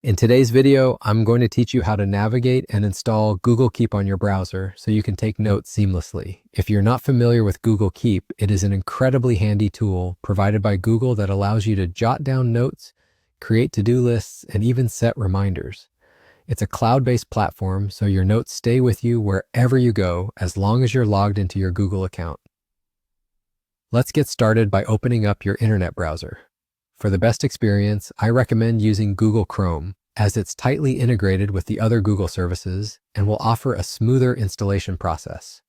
In today's video, I'm going to teach you how to navigate and install Google Keep on your browser so you can take notes seamlessly. If you're not familiar with Google Keep, it is an incredibly handy tool provided by Google that allows you to jot down notes, create to-do lists, and even set reminders. It's a cloud-based platform, so your notes stay with you wherever you go as long as you're logged into your Google account. Let's get started by opening up your internet browser. For the best experience, I recommend using Google Chrome, as it's tightly integrated with the other Google services and will offer a smoother installation process.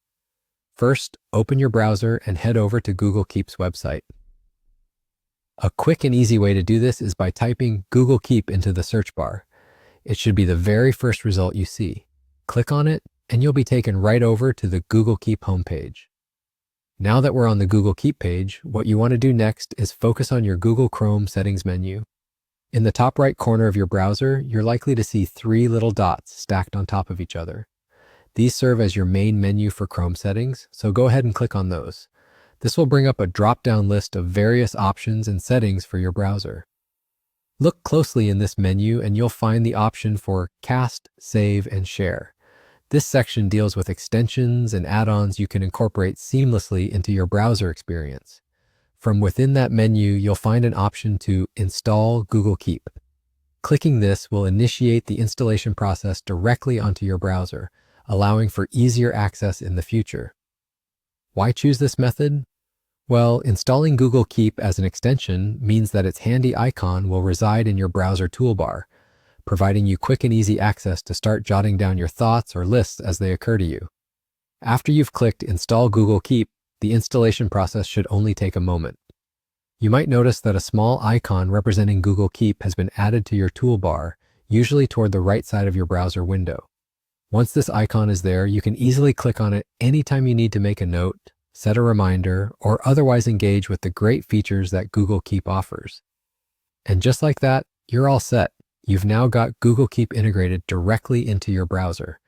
First, open your browser and head over to Google Keep's website. A quick and easy way to do this is by typing Google Keep into the search bar. It should be the very first result you see. Click on it, and you'll be taken right over to the Google Keep homepage. Now that we're on the Google Keep page, what you want to do next is focus on your Google Chrome settings menu. In the top right corner of your browser, you're likely to see three little dots stacked on top of each other. These serve as your main menu for Chrome settings, so go ahead and click on those. This will bring up a drop-down list of various options and settings for your browser. Look closely in this menu and you'll find the option for Cast, Save, and Share. This section deals with extensions and add-ons you can incorporate seamlessly into your browser experience. From within that menu, you'll find an option to Install Google Keep. Clicking this will initiate the installation process directly onto your browser, allowing for easier access in the future. Why choose this method? Well, installing Google Keep as an extension means that its handy icon will reside in your browser toolbar, providing you quick and easy access to start jotting down your thoughts or lists as they occur to you. After you've clicked Install Google Keep, the installation process should only take a moment. You might notice that a small icon representing Google Keep has been added to your toolbar, usually toward the right side of your browser window. Once this icon is there, you can easily click on it anytime you need to make a note, set a reminder, or otherwise engage with the great features that Google Keep offers. And just like that, you're all set. You've now got Google Keep integrated directly into your browser.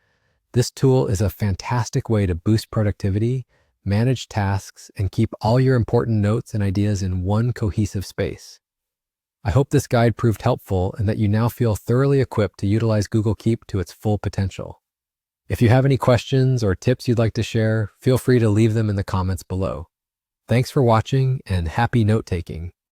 This tool is a fantastic way to boost productivity, manage tasks, and keep all your important notes and ideas in one cohesive space. I hope this guide proved helpful and that you now feel thoroughly equipped to utilize Google Keep to its full potential. If you have any questions or tips you'd like to share, feel free to leave them in the comments below. Thanks for watching and happy note-taking.